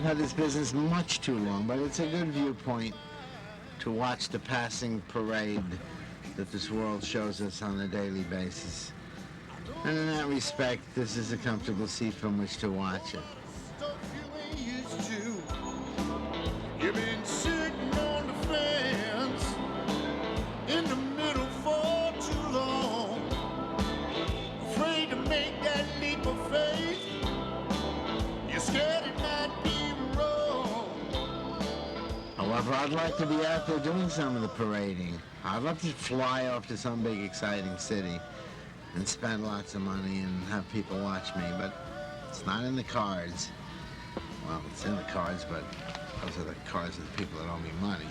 had this business much too long, but it's a good viewpoint to watch the passing parade that this world shows us on a daily basis. And in that respect, this is a comfortable seat from which to watch it. You've been sitting on the fence in the middle for too long, afraid to make that leap of faith. You're scared it might be wrong. However, I'd like to be out there doing some of the parading. I'd love to fly off to some big exciting city and spend lots of money and have people watch me, but it's not in the cards. Well, it's in the cards, but those are the cards of the people that owe me money.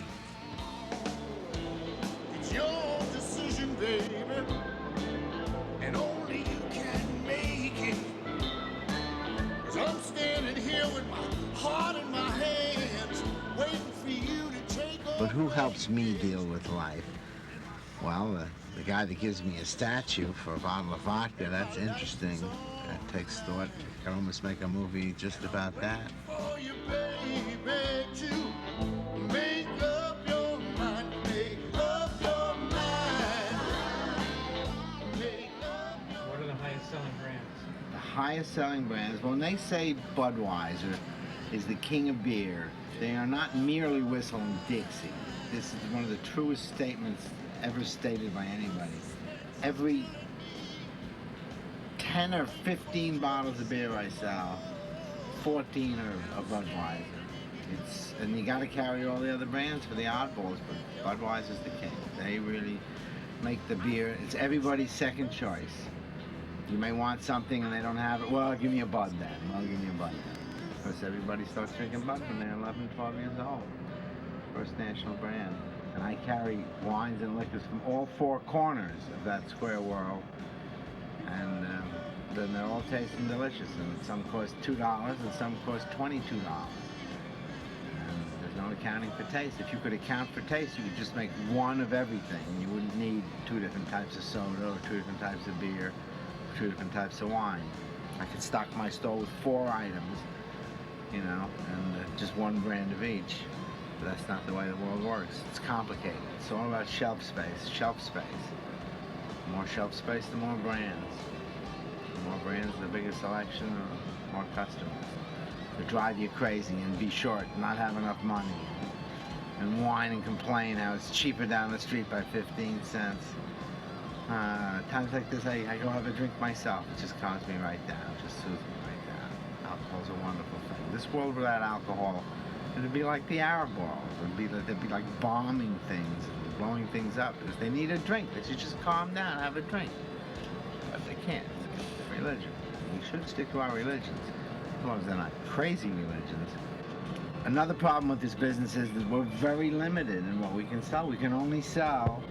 It's your decision, baby, and only you can make it. 'Cause I'm standing here with my heart in my hands, waiting for you to take over. But who helps me deal with life? Well, the guy that gives me a statue for a bottle of vodka, that's interesting. That takes thought. You can almost make a movie just about that. For you, baby, to make up your mind, make up your mind, make up your What are the highest selling brands? The highest selling brands, when they say Budweiser is the king of beer, they are not merely whistling Dixie. This is one of the truest statements ever stated by anybody. Every 10 or 15 bottles of beer I sell, 14 are Budweiser. And you got to carry all the other brands for the oddballs, but Budweiser's the king. They really make the beer. It's everybody's second choice. You may want something and they don't have it. Well, give me a Bud then. Well, give me a Bud then. Because everybody starts drinking Bud when they're 11, 12 years old. First national brand. And I carry wines and liquors from all four corners of that square world. And then they're all tasting delicious. And some cost $2 and some cost $22. And there's no accounting for taste. If you could account for taste, you could just make one of everything. You wouldn't need 2 different types of soda or 2 different types of beer, or 2 different types of wine. I could stock my store with 4 items, and just 1 brand of each. But that's not the way the world works. It's complicated. It's all about shelf space. Shelf space. The more shelf space, the more brands. The more brands, the bigger selection, the more customers. To drive you crazy and be short, not have enough money, and whine and complain how it's cheaper down the street by 15 cents. Times like this, I go have a drink myself. It just calms me right down. It just soothes me right down. Alcohol's a wonderful thing. This world without alcohol, it'd be like the Arab world. They'd be like bombing things and blowing things up because they need a drink. They should just calm down, have a drink. But they can't. It's religion. We should stick to our religions, as long as they're not crazy religions. Another problem with this business is that we're very limited in what we can sell. We can only sell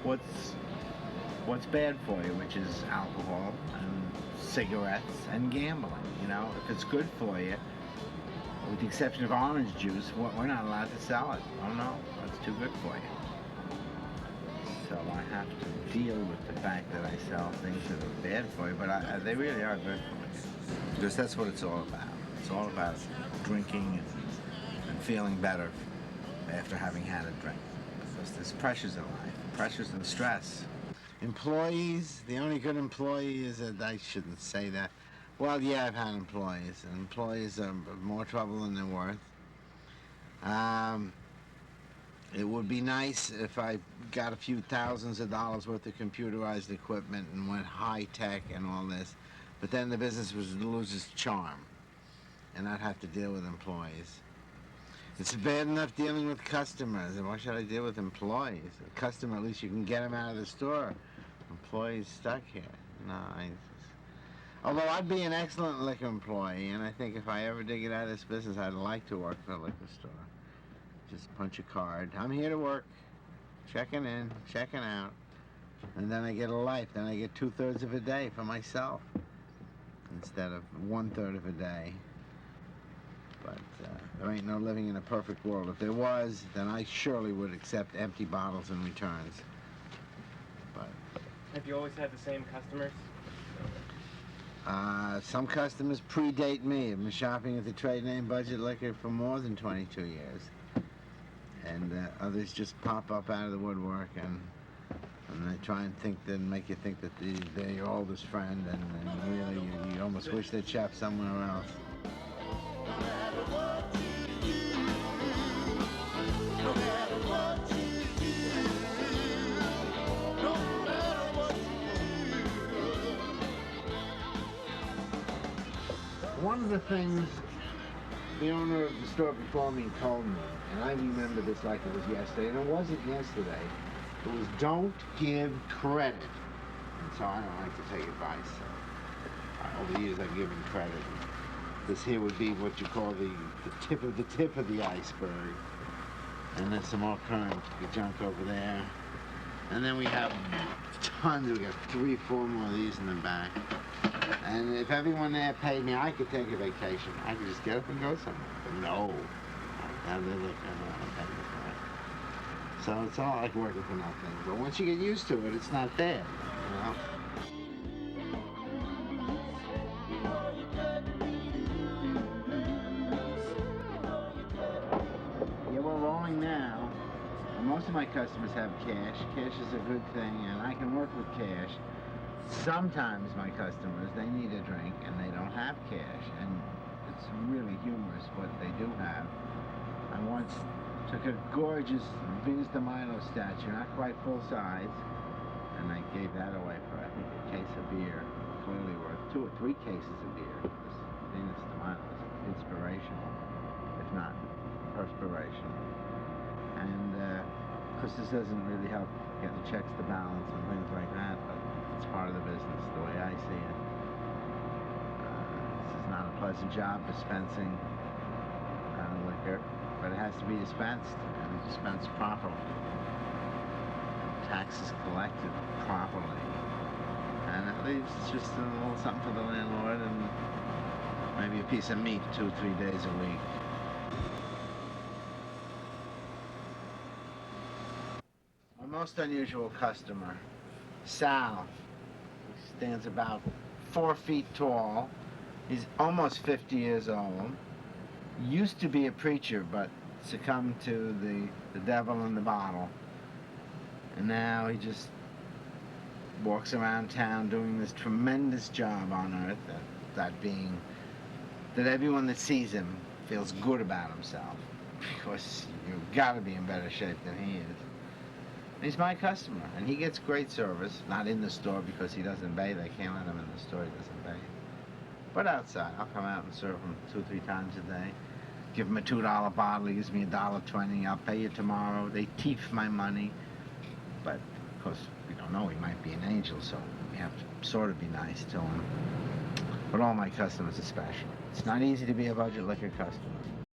what's bad for you, which is alcohol and cigarettes and gambling. If it's good for you, with the exception of orange juice, we're not allowed to sell it. Oh no, that's too good for you. So I have to deal with the fact that I sell things that are bad for you, but they really are good for you. Because that's what it's all about. It's all about drinking and feeling better after having had a drink. Because there's pressures in life, pressures and stress. Employees, the only good employee is I shouldn't say that. Well, yeah, I've had employees, and employees are more trouble than they're worth. It would be nice if I got a few thousands of dollars worth of computerized equipment and went high-tech and all this, but then the business would lose its charm, and I'd have to deal with employees. It's bad enough dealing with customers, and why should I deal with employees? A customer, at least you can get them out of the store. Employees stuck here. Although I'd be an excellent liquor employee, and I think if I ever did get out of this business, I'd like to work for a liquor store. Just punch a card. I'm here to work, checking in, checking out, and then I get a life. Then I get 2/3 of a day for myself instead of 1/3 of a day. But there ain't no living in a perfect world. If there was, then I surely would accept empty bottles and returns. But Have you always had the same customers? Some customers predate me. I've been shopping at the trade name Budget Liquor for more than 22 years. And others just pop up out of the woodwork and they try and make you think that they're your oldest friend, and really you almost wish they'd shop somewhere else. No matter what you do, no matter what you do, no matter what you do. One of the things the owner of the store before me told me, and I remember this like it was yesterday, and it wasn't yesterday, it was don't give credit. And so I don't like to take advice. Over the years I've given credit. This here would be what you call the tip of the iceberg. And there's some more current junk over there. And then we have tons, we got 3, 4 more of these in the back. And if everyone there paid me, I could take a vacation. I could just get up and go somewhere. But no. Now they look, I don't want to pay me for it. So it's all like working for nothing. But once you get used to it, it's not there, you know? Yeah, we're rolling now. Most of my customers have cash. Cash is a good thing, and I can work with cash. Sometimes my customers, they need a drink and they don't have cash, and it's really humorous what they do have. I once took a gorgeous Venus de Milo statue, not quite full size, and I gave that away for, I think, a case of beer, clearly worth 2 or 3 cases of beer. This Venus de Milo is inspirational, if not perspirational. And of course this doesn't really help getting checks to balance and things like that, but it's part of the business, the way I see it. This is not a pleasant job dispensing liquor, but it has to be dispensed, and dispensed properly. Taxes collected properly. And it leaves just a little something for the landlord and maybe a piece of meat 2 or 3 days a week. My most unusual customer, Sal. He stands about 4 feet tall. He's almost 50 years old. Used to be a preacher, but succumbed to the devil in the bottle. And now he just walks around town doing this tremendous job on earth, that being that everyone that sees him feels good about himself, because you've got to be in better shape than he is. He's my customer, and he gets great service, not in the store because he doesn't bathe. I can't let him in the store, he doesn't bathe. But outside, I'll come out and serve him 2 or 3 times a day. Give him a $2 bottle, he gives me $1.20. I'll pay you tomorrow. They teeth my money. But, of course, we don't know, he might be an angel, so we have to sort of be nice to him. But all my customers are special. It's not easy to be a Budget Liquor customer.